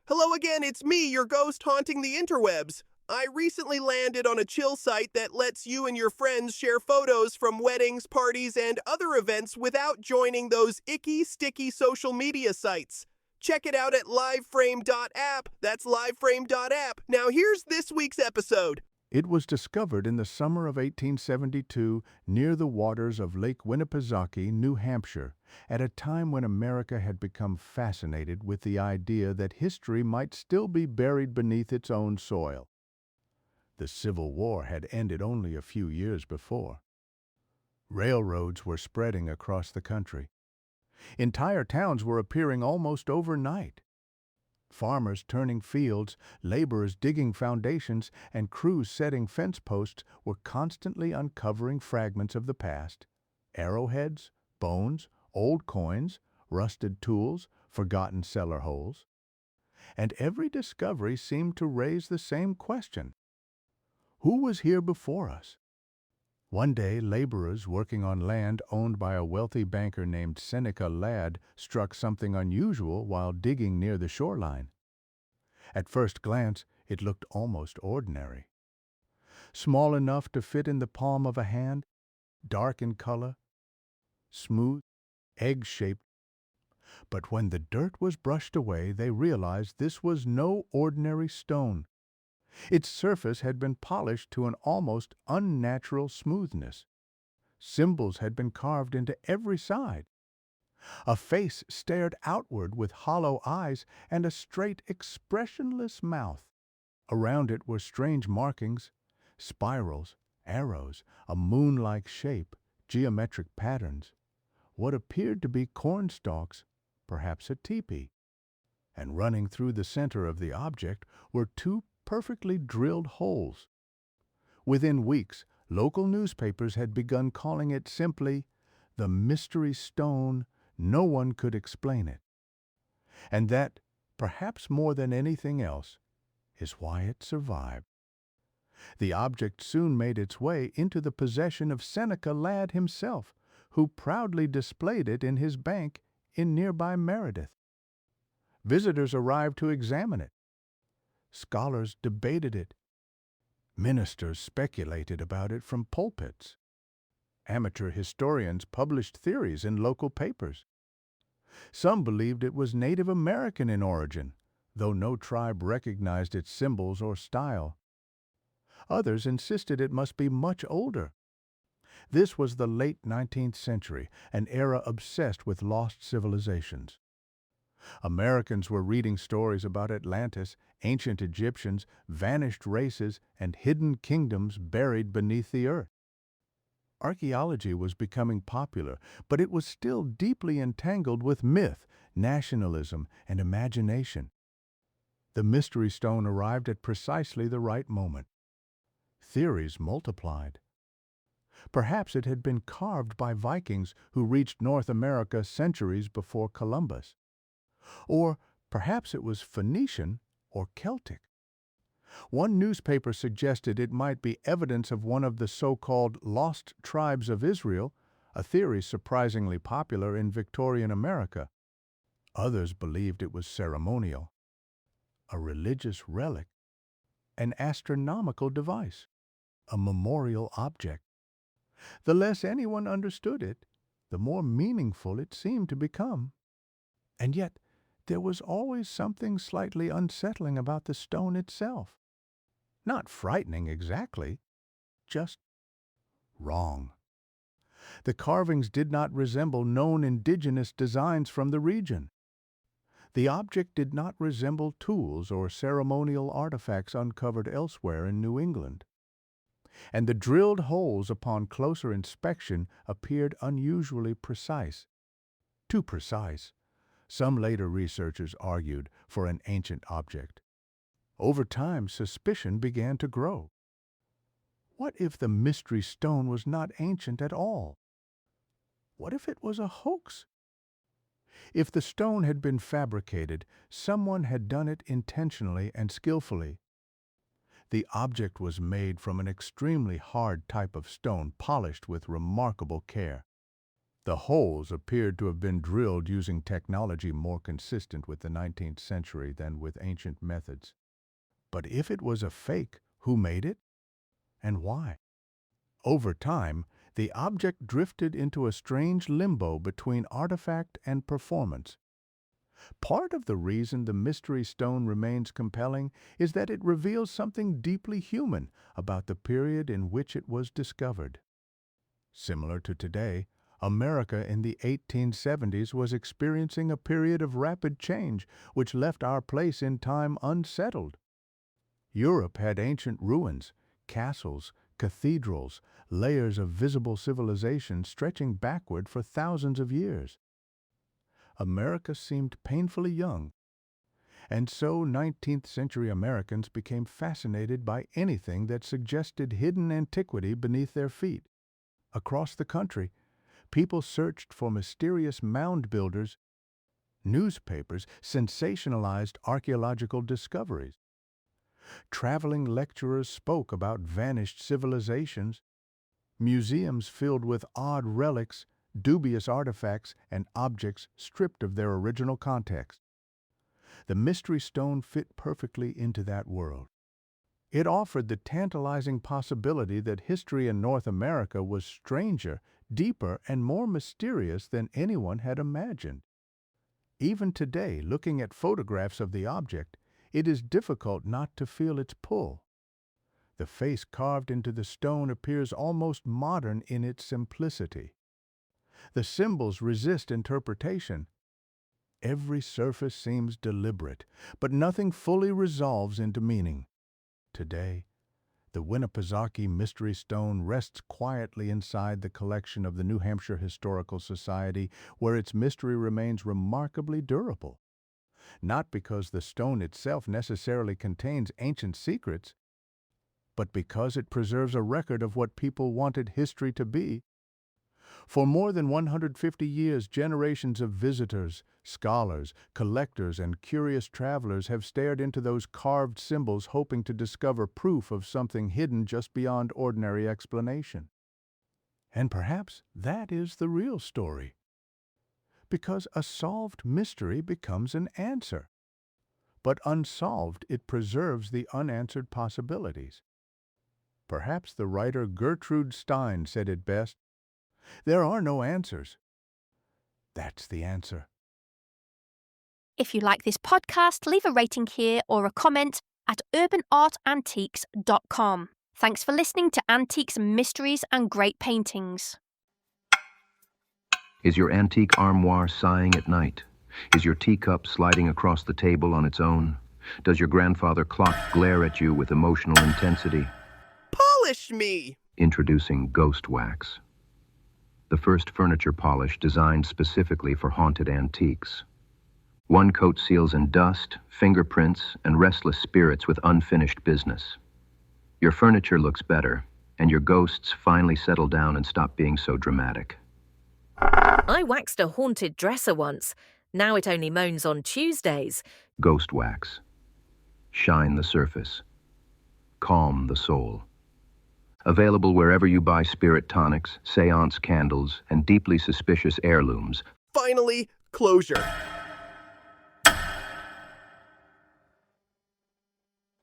Hello again, it's me, your ghost haunting the interwebs. I recently landed on a chill site that lets you and your friends share photos from weddings, parties, and other events without joining those icky, sticky social media sites. Check it out at liveframe.app. That's liveframe.app. Now here's this week's episode. It was discovered in the summer of 1872 near the waters of Lake Winnipesaukee, New Hampshire, at a time when America had become fascinated with the idea that history might still be buried beneath its own soil. The Civil War had ended only a few years before. Railroads were spreading across the country. Entire towns were appearing almost overnight. Farmers turning fields, laborers digging foundations, and crews setting fence posts were constantly uncovering fragments of the past: arrowheads, bones, old coins, rusted tools, forgotten cellar holes. And every discovery seemed to raise the same question: who was here before us? One day, laborers working on land owned by a wealthy banker named Seneca Ladd struck something unusual while digging near the shoreline. At first glance, it looked almost ordinary. Small enough to fit in the palm of a hand, dark in color, smooth, egg-shaped. But when the dirt was brushed away, they realized this was no ordinary stone. Its surface had been polished to an almost unnatural smoothness. Symbols had been carved into every side. A face stared outward with hollow eyes and a straight, expressionless mouth. Around it were strange markings: spirals, arrows, a moon-like shape, geometric patterns, what appeared to be corn stalks, perhaps a teepee. And running through the center of the object were two perfectly drilled holes. Within weeks, local newspapers had begun calling it simply the mystery stone. No one could explain it. And that, perhaps more than anything else, is why it survived. The object soon made its way into the possession of Seneca Ladd himself, who proudly displayed it in his bank in nearby Meredith. Visitors arrived to examine it. Scholars debated it. Ministers speculated about it from pulpits. Amateur historians published theories in local papers. Some believed it was Native American in origin, though no tribe recognized its symbols or style. Others insisted it must be much older. This was the late 19th century, an era obsessed with lost civilizations. Americans were reading stories about Atlantis, ancient Egyptians, vanished races, and hidden kingdoms buried beneath the earth. Archaeology was becoming popular, but it was still deeply entangled with myth, nationalism, and imagination. The Mystery Stone arrived at precisely the right moment. Theories multiplied. Perhaps it had been carved by Vikings who reached North America centuries before Columbus. Or perhaps it was Phoenician or Celtic. One newspaper suggested it might be evidence of one of the so-called lost tribes of Israel, a theory surprisingly popular in Victorian America. Others believed it was ceremonial, a religious relic, an astronomical device, a memorial object. The less anyone understood it, the more meaningful it seemed to become. And yet, there was always something slightly unsettling about the stone itself. Not frightening exactly, just wrong. The carvings did not resemble known indigenous designs from the region. The object did not resemble tools or ceremonial artifacts uncovered elsewhere in New England. And the drilled holes upon closer inspection appeared unusually precise. Too precise, some later researchers argued, for an ancient object. Over time, suspicion began to grow. What if the Mystery Stone was not ancient at all? What if it was a hoax? If the stone had been fabricated, someone had done it intentionally and skillfully. The object was made from an extremely hard type of stone, polished with remarkable care. The holes appeared to have been drilled using technology more consistent with the 19th century than with ancient methods. But if it was a fake, who made it? And why? Over time, the object drifted into a strange limbo between artifact and performance. Part of the reason the mystery stone remains compelling is that it reveals something deeply human about the period in which it was discovered. Similar to today, America in the 1870s was experiencing a period of rapid change which left our place in time unsettled. Europe had ancient ruins, castles, cathedrals, layers of visible civilization stretching backward for thousands of years. America seemed painfully young, and so 19th century Americans became fascinated by anything that suggested hidden antiquity beneath their feet. Across the country, people searched for mysterious mound builders. Newspapers sensationalized archaeological discoveries. Traveling lecturers spoke about vanished civilizations. Museums filled with odd relics, dubious artifacts, and objects stripped of their original context. The mystery stone fit perfectly into that world. It offered the tantalizing possibility that history in North America was stranger, deeper, and more mysterious than anyone had imagined. Even today, looking at photographs of the object, it is difficult not to feel its pull. The face carved into the stone appears almost modern in its simplicity. The symbols resist interpretation. Every surface seems deliberate, but nothing fully resolves into meaning. Today, the Winnipesaukee Mystery Stone rests quietly inside the collection of the New Hampshire Historical Society, where its mystery remains remarkably durable. Not because the stone itself necessarily contains ancient secrets, but because it preserves a record of what people wanted history to be. For more than 150 years, generations of visitors, scholars, collectors, and curious travelers have stared into those carved symbols hoping to discover proof of something hidden just beyond ordinary explanation. And perhaps that is the real story. Because a solved mystery becomes an answer. But unsolved, it preserves the unanswered possibilities. Perhaps the writer Gertrude Stein said it best, "There are no answers. That's the answer." If you like this podcast, leave a rating here or a comment at urbanartantiques.com. Thanks for listening to Antiques, Mysteries and Great Paintings. Is your antique armoire sighing at night? Is your teacup sliding across the table on its own? Does your grandfather clock glare at you with emotional intensity? Polish me! Introducing Ghost Wax, the first furniture polish designed specifically for haunted antiques. One coat seals in dust, fingerprints, and restless spirits with unfinished business. Your furniture looks better, and your ghosts finally settle down and stop being so dramatic. I waxed a haunted dresser once. Now it only moans on Tuesdays. Ghost Wax. Shine the surface. Calm the soul. Available wherever you buy spirit tonics, seance candles, and deeply suspicious heirlooms. Finally, closure.